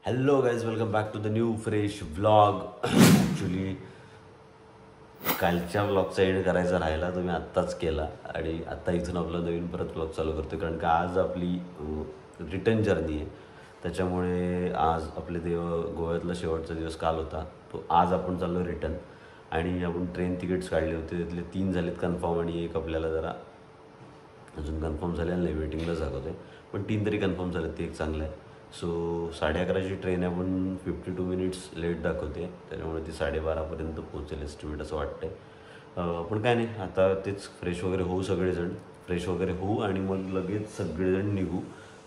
Hello guys, welcome back to the new fresh vlog. Actually कालच्या व्लॉगचा end करायचा राहिला, तो मी आत्ताच केला आणि आत्ता इथून आपला नवीन परत व्लॉग चालू करतो. कारण का आज आपली रिटर्न जर्नी आहे, त्याच्यामुळे आज आपले गोव्यातला शेवटचा दिवस काल होता, तो आज आपण चाललो रिटर्न. आणि आपण ट्रेन तिकीट्स काढले होते, त्यातले 3 झालेत कन्फर्म आणि एक आपल्याला जरा अजून कन्फर्म झालेलं नाही, वेटिंगला दाखवते. पण 3 तरी कन्फर्म झाले, ते एक चांगलं आहे. सो 11:30ची ट्रेन आहे, पण 52 मिनिट्स लेट दाखवते, त्याच्यामुळे ती 12:30पर्यंत पोहोचेल एस्टिमेट असं वाटतंय. पण काय नाही, आता तेच फ्रेश वगैरे होऊ, सगळेजण फ्रेश वगैरे होऊ आणि मग लगेच सगळेजण निघू.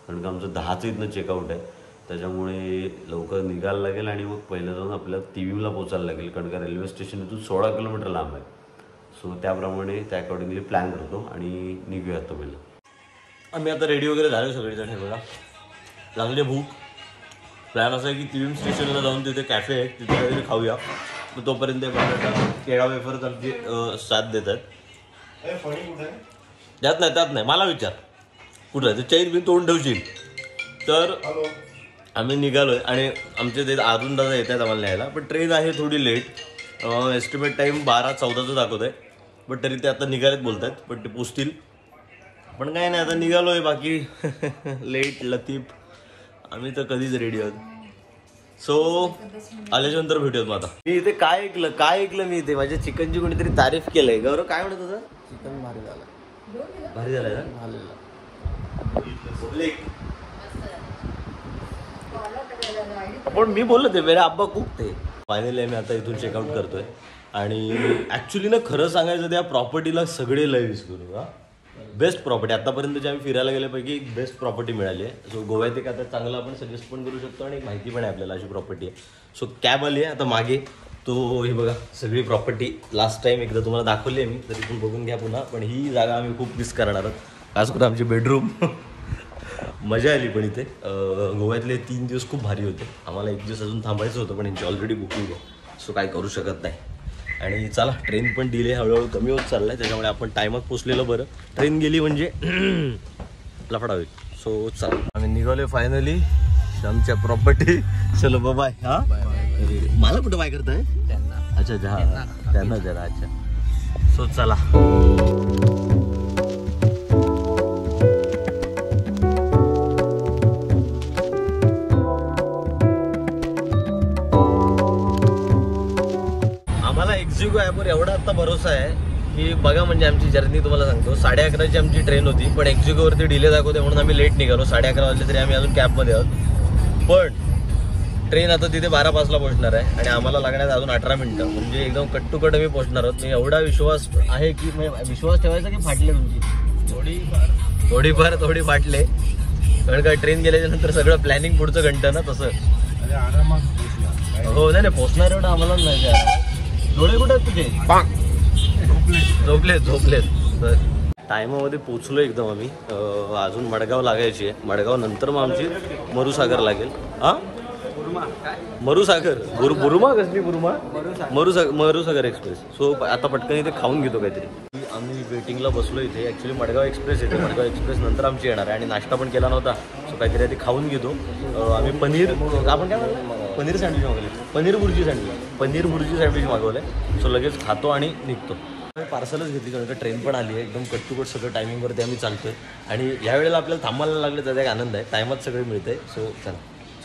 कारण का आमचं 10चं इथनं चेकआउट आहे, त्याच्यामुळे लवकर निघायला लागेल आणि मग पहिलं जाऊन आपल्याला तिवीमला पोचायला लागेल. कारण का रेल्वे स्टेशन इथून 16 किलोमीटर लांब आहे. सो त्याप्रमाणे त्या अकॉर्डिंगली प्लॅन करतो आणि निघूया. आता पहिलं आम्ही आता रेडी वगैरे झालो सगळेजण. हे बघा, लागले भूक. प्लॅन असा आहे की तिवीम स्टेशनला जाऊन तिथे कॅफे आहे, तिथे काहीतरी खाऊया. मग तोपर्यंत केळा वेफर्स आमची साथ देतात. त्यात नाही मला विचार कुठं आहे ते, चैन बिन तोडून ठेवशील. तर आम्ही निघालोय आणि आमचे ते अरुण दादा येत आहेत आम्हाला न्यायला, पण ट्रेन आहे थोडी लेट. एस्टिमेट टाईम 12:14 दाखवत आहे, पण तरी ते आता निघालेत बोलत आहेत, पण ते पोचतील. पण काय नाही, आता निघालोय. बाकी लेट लतीफ आम्ही तर कधीच रेडी आहोत. सो आल्याच्यानंतर भेटूयात. मग आता मी इथे काय ऐकलं मी इथे माझ्या चिकनची कोणीतरी तारीफ केलंय. गौरव काय म्हणत होतं? चिकन भारी झालंय ना. पण मी बोललो ते मेरे आब्बा खूप ते. फायनली आम्ही आता इथून चेकआउट करतोय. आणि ॲक्च्युली ना खरं सांगायचं, त्या प्रॉपर्टीला सगळे लय विस करू. बेस्ट प्रॉपर्टी आतापर्यंत आम्ही फिरायला गेल्यापैकी बेस्ट प्रॉपर्टी मिळाली आहे. सो गोव्यात एक आता चांगलं आपण सजेस्ट पण करू शकतो आणि माहिती पण आहे आपल्याला अशी प्रॉपर्टी आहे. सो कॅब आली आहे आता मागे, तो हे बघा सगळी प्रॉपर्टी लास्ट टाईम एकदा तुम्हाला दाखवली आहे मी, तर इथून बघून घ्या पुन्हा. पण ही जागा आम्ही खूप मिस करणार आहोत, खास करून आमची बेडरूम. मजा आली पण इथे. गोव्यातले 3 दिवस खूप भारी होते. आम्हाला 1 दिवस अजून थांबायचं होतं, पण यांची ऑलरेडी बुकिंग आहे, सो काय करू शकत नाही. आणि चला, ट्रेन पण डिले हळूहळू कमी होत चालला आहे, त्याच्यामुळे आपण टायमात पोचलेलं बरं. ट्रेन गेली म्हणजे लफडा होईल. सो चला, आम्ही निघालो फायनली आमच्या प्रॉपर्टी. चलो बाय. हा मला कुठं बाय करताय? अच्छा त्यांना जरा. अच्छा, सो चला. एक्झिक्यू ॲपवर एवढा आता भरोसा आहे की बघा, म्हणजे आमची जर्नी तुम्हाला सांगतो. 11:30ची आमची ट्रेन होती, पण एक्झिक्यूवरती डिले दाखवते म्हणून आम्ही लेट निघालो. 11:30 वाजले तरी आम्ही अजून कॅबमध्ये आहोत. पण ट्रेन आता तिथे 12:05ला पोहोचणार आहे आणि आम्हाला लागण्यात अजून 18 मिनिटं. म्हणजे एकदम कट टू कट आम्ही पोहोचणार आहोत. मी एवढा विश्वास आहे की विश्वास ठेवायचा की फाटले तुमची थोडी फाटले. कारण का ट्रेन गेल्याच्यानंतर सगळं प्लॅनिंग पुढचं घंटं ना, तसं हो. नाही पोहोचणार एवढं आम्हाला नाही. डोळे कुठे आहेत तुझे? झोपलेत. तर टायमामध्ये पोचलो एकदम आम्ही. अजून मडगाव लागायची आहे. मडगाव नंतर मग आमची मरुसागर लागेल. मरुसागर बुरुमा कसली बुरुमा मरुसागर एक्सप्रेस. सो आता पटकन इथे खाऊन घेतो काहीतरी. आम्ही वेटिंगला बसलो इथे. ॲक्च्युली मडगाव एक्सप्रेस येते, मडगाव एक्सप्रेस नंतर आमची येणार आहे आणि नाश्ता पण केला नव्हता. सो काहीतरी आधी खाऊन घेतो. आम्ही आपण काय म्हणतो, पनीर सँडविच मागवले, पनीर भुर्जी सँडविच मागवलं आहे. सो लगेच खातो आणि निघतो. आम्ही पार्सलच घेतली, कारण का ट्रेन पण आली आहे. एकदम कट टू कट सगळं टायमिंगवरती आम्ही चालतोय आणि यावेळेला आपल्याला थांबायला लागलं त्याचा एक आनंद आहे. टायमात सगळे मिळतं आहे. सो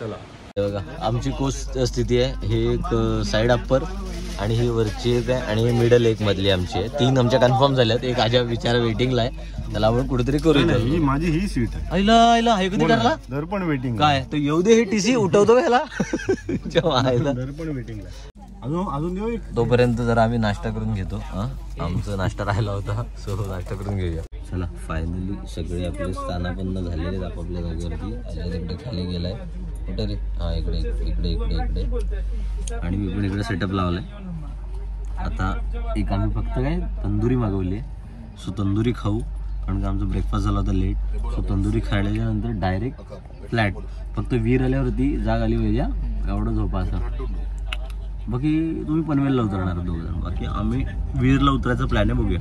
चला. बघा आमची कोच स्थिती आहे. हे एक साईड अप्पर आणि ही वरची एक आहे आणि मिडल एक मधली आमची आहे. 3 आमच्या कन्फर्म झाल्यात. एक आजा विचार वेटिंगला आहे, त्याला आपण कुठेतरी करू. माझी ही सीट आहे. आईला हे कधी करला? दर्पण वेटिंग काय तो येऊ दे, हे टीसी उठवतो ह्याला. दर्पण वेटिंगला अजून देऊ. तोपर्यंत जरा आम्ही नाश्ता करून घेतो. आमचा नाश्ता राहिला होता, सो नाश्ता करून घेऊया. चला, फायनली सगळे आपले स्थानापन्न झालेले आहेत आपापल्या जागेवरती. अजय इकडे खाली गेलाय कुठे रे? हा इकडे आणि मी पण इकडे सेटअप लावलाय. आता एक आम्ही फक्त काय तंदुरी मागवली आहे. सो तंदुरी खाऊ, कारण का आमचा ब्रेकफास्ट झाला होता लेट. सो तंदुरी खायल्याच्या नंतर डायरेक्ट फ्लॅट. फक्त वीर आल्यावरती जाग आली पाहिजे, एवढं झोपा असं. बाकी तुम्ही पनवेलला उतरणार 2 जण, बाकी आम्ही वीरला उतरायचा प्लॅन आहे, बघूया.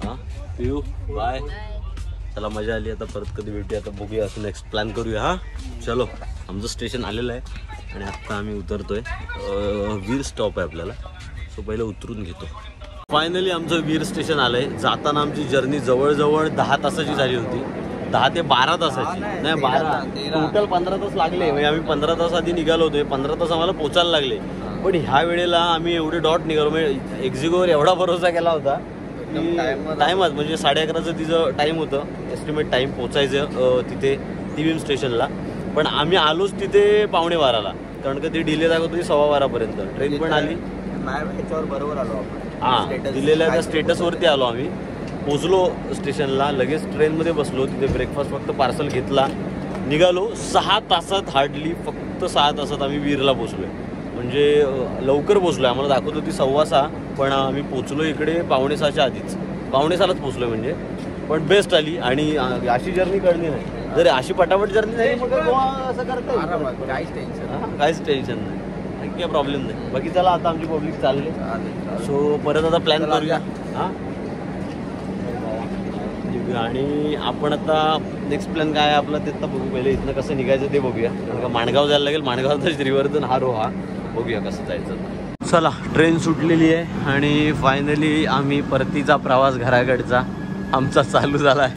हां पिऊ बाय. चला मजा आली, आता परत कधी भेटूया, आता बघूया, असं नेक्स्ट प्लॅन करूया. हां चलो. आमचं स्टेशन आलेलं आहे आणि आत्ता आम्ही उतरतोय. वीर स्टॉप आहे आपल्याला, सो पहिलं उतरून घेतो. फायनली आमचं वीर स्टेशन आलं आहे. जाताना आमची जर्नी जवळजवळ 10 तासाची झाली होती, 10 ते 12 तासाची. नाही 12, टोटल 15 तास लागले. म्हणजे आम्ही 15 तास आधी निघालो होतो, 15 तास आम्हाला पोचायला लागले. पण ह्या वेळेला आम्ही एवढे डॉट निघालो, म्हणजे एक्झिगोवर एवढा भरोसा केला होता की टाईमच म्हणजे 11:30चं तिचं टाईम होतं, एस्टिमेट टाईम पोचायचं तिथे तिवीम स्टेशनला. पण आम्ही आलोच तिथे 11:15ला, कारण का ती डिले दाखवत होती 12:15पर्यंत. ट्रेन पण आली, बरोबर आलो आपण. हां दिलेल्या त्या स्टेटसवरती आलो आम्ही. पोचलो स्टेशनला, लगेच ट्रेनमध्ये बसलो, तिथे ब्रेकफास्ट फक्त पार्सल घेतला, निघालो. 6 तासात, हार्डली फक्त 6 तासात आम्ही वीरला पोचलो. म्हणजे लवकर पोचलो. आम्हाला दाखवत होती 6:15, पण आम्ही पोचलो इकडे 5:45च्या आधीच, 5:45लाच पोचलो म्हणजे. पण बेस्ट आली आणि अशी जर्नी कळली नाही. जर अशी पटापट जर्नी नाही मग गोवा असं करता येईल, काहीच टेन्शन नाही, काही प्रॉब्लेम नाही. बाकी चला, आता आमची पब्लिक चालली, सो परत आता प्लॅन करूया. हां आणि आपण आता नेक्स्ट प्लॅन काय आहे आपला ते तर बघू. पहिले इथनं कसं निघायचं ते बघूया, कारण का माणगाव जायला लागेल. माणगावचा श्रीवर्धन हा रोहा, बघूया कसं जायचं. चला ट्रेन सुटलेली आहे आणि फायनली आम्ही परतीचा प्रवास घराकडचा आमचा चालू झाला आहे.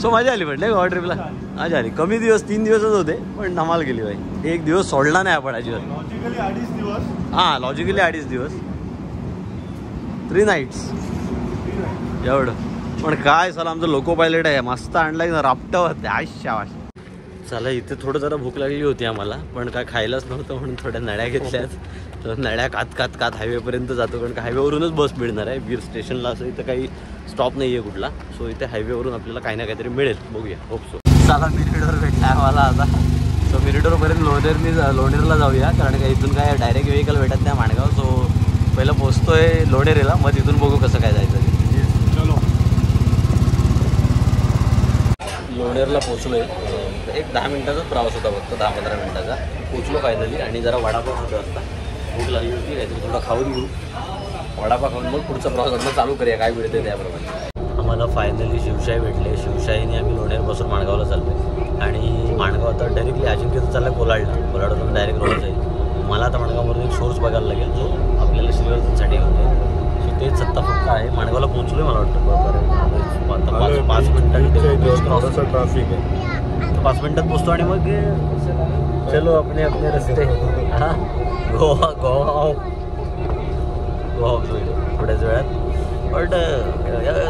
सो मजा आली म्हटलं गोवा ट्रिपला, मजा आली. कमी दिवस 3 दिवसच होते, पण धमाल गेली बाई. एक दिवस सोडला नाही आपण अजिबात. लॉजिकली 2.5 दिवस. हां लॉजिकली 2.5 दिवस, 3 नाईट्स एवढं. पण काय चला आमचं लोको पायलट आहे, मस्त आणला की रापटावर आशावाश. चला इथे थोडं जरा भूक लागली होती आम्हाला, पण काय खायलाच नव्हतं म्हणून थोड्या नळ्या घेतल्यात. तर नळ्या कात हायवेपर्यंत जातो, कारण का हायवेवरूनच बस मिळणार आहे. वीर स्टेशनला असं इथं काही स्टॉप नाही आहे कुठला, सो इथे हायवेवरून आपल्याला काही ना काहीतरी मिळेल, बघूया, होप सो. चला मिरिडोर भेटला आम्हाला आता. सो मिरिडोरपर्यंत लोणेरला जाऊया, कारण का इथून काय डायरेक्ट व्हेकल भेटत नाही माणगाव. सो पहिलं पोचतोय लोणेरेला, मग तिथून बघू कसं काय जायचं. लोणेरला पोचलोय. एक 10 मिनिटाचाच प्रवास होता, फक्त 10-15 मिनिटाचा. पोचलो फायनली आणि जरा वडापाव होता असता, भूक लागली होती, काहीतरी थोडा खाऊन घेऊ. वडापाव खाऊन मग पुढचा प्रवास आपण चालू करूया, काय मिळते त्याप्रमाणे. आम्हाला फायनली शिवशाही भेटले. शिवशाहीने आम्ही लोणेरपासून माणगावला चाललो आहे आणि माणगाव आता डायरेक्टली अजिंक्यचं चाललं कोलाडला डायरेक्ट रोड जाईल. मला आता माणगावमधून एक सोर्स बघायला लागेल, जो आपल्याला श्रीवर्धनसाठी होतो. सो तेच सत्ता फक्त आहे. माणगावला पोहोचलो आहे मला वाटतं बरोबर. 5 मिनिटात ट्रॅफिक आहे, 5 मिनिटात पोचतो आणि मग चलो अपने अपने रस्ते. हां गोवा थोड्याच वेळात. बट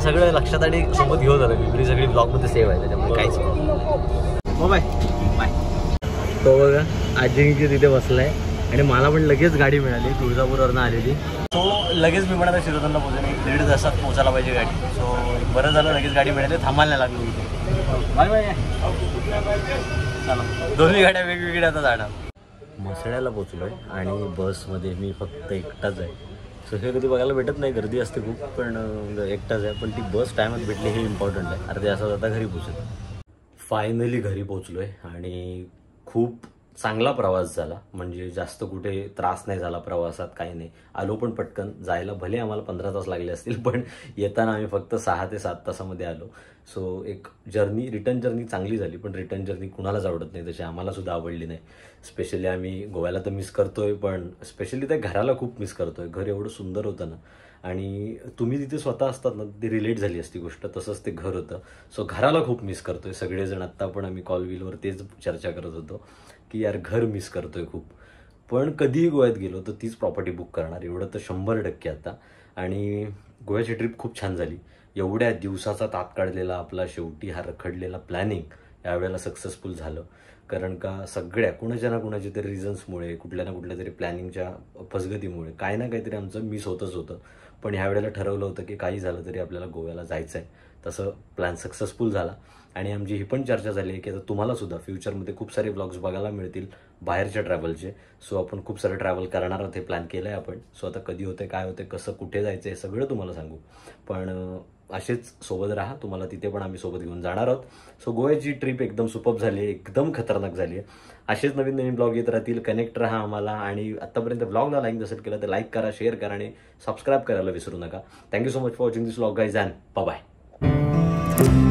सगळं लक्षात आणि सोबत घेऊन आलं. मेमरी सगळी ब्लॉगमध्ये सेव्ह आहे, त्याच्यामुळे काहीच हो बाय बाय. तो बघा अजिंक्य तिथे बसलाय आणि मला पण लगेच गाडी मिळाली, तुळजापूरवरनं आलेली. सो लगेच मी म्हणाला श्रीवर्धनला पोहोचेल, 1.5 तासात पोहोचायला पाहिजे गाडी. सो बरं झालं लगेच गाडी मिळाली, थांबायला नाही लागलो इथे. Bye bye. चला दोन्ही गाड्या वेगवेगळ्या आता जाणार. मसळ्याला पोचलो आहे आणि बसमध्ये मी फक्त एकटाच आहे. सो हे कधी बघायला भेटत नाही, गर्दी असते खूप, पण एकटाच आहे. पण ती बस टायमात भेटली हे इम्पॉर्टंट आहे. अर्ध्या तासात आता घरी पोचत. फायनली घरी पोचलो आहे आणि खूप चांगला प्रवास झाला. म्हणजे जास्त कुठे त्रास नाही झाला प्रवासात, काही नाही. आलो पण पटकन. जायला भले आम्हाला 15 तास लागले असतील, पण येताना आम्ही फक्त 6 ते 7 तासामध्ये आलो. सो एक रिटर्न जर्नी चांगली झाली. पण रिटर्न जर्नी कुणालाच आवडत नाही, तशी आम्हाला सुद्धा आवडली नाही. स्पेशली आम्ही गोव्याला तर मिस करतोय, पण स्पेशली त्या घराला खूप मिस करतोय. घर एवढं सुंदर होतं ना, आणि तुम्ही तिथे स्वतः असतात ना, ती रिलेट झाली असती गोष्ट, तसंच ते घर होतं. सो घराला खूप मिस करतोय सगळेजण. आत्ता पण आम्ही कॉल व्हीलवर तेच चर्चा करत होतो की यार घर मिस करतोय खूप. पण कधीही गोव्यात गेलो तर तीच प्रॉपर्टी बुक करणार, एवढं तर 100% आता. आणि गोव्याची ट्रिप खूप छान झाली. एवढ्या दिवसाचा तात काढलेला आपला शेवटी हा रखडलेला प्लॅनिंग यावेळेला सक्सेसफुल झालं. कारण का सगळ्या कुणाच्या ना कुणाच्या तरी रिझन्समुळे, कुठल्या ना कुठल्या तरी प्लॅनिंगच्या फसगतीमुळे काय ना काहीतरी आमचं मिस होतच होतं. पण ह्यावेळेला ठरवलं होतं की काही झालं तरी आपल्याला गोव्याला जायचं आहे. तसं प्लॅन सक्सेसफुल झाला. आणि आमची ही पण चर्चा झाली आहे की आता तुम्हाला सुद्धा फ्युचरमध्ये खूप सारे ब्लॉग्स बघायला मिळतील बाहेरच्या ट्रॅव्हलचे. सो आपण खूप सारं ट्रॅव्हल करणार आहोत, हे प्लॅन केलं आहे आपण. सो आता कधी होते, काय होते, कसं कुठे जायचं हे सगळं तुम्हाला सांगू. पण असेच सोबत राहा, तुम्हाला तिथे पण आम्ही सोबत घेऊन जाणार आहोत. सो गोव्याची ट्रिप एकदम सुपर्ब झाली आहे, एकदम खतरनाक झाली आहे. असेच नवीन नवीन ब्लॉग येत राहतील. कनेक्ट राहा आम्हाला. आणि आत्तापर्यंत ब्लॉगला लाईक नसेल केलं तर लाईक करा, शेअर करा आणि सबस्क्राईब करायला विसरू नका. Thank you so much for watching this blog guys and bye.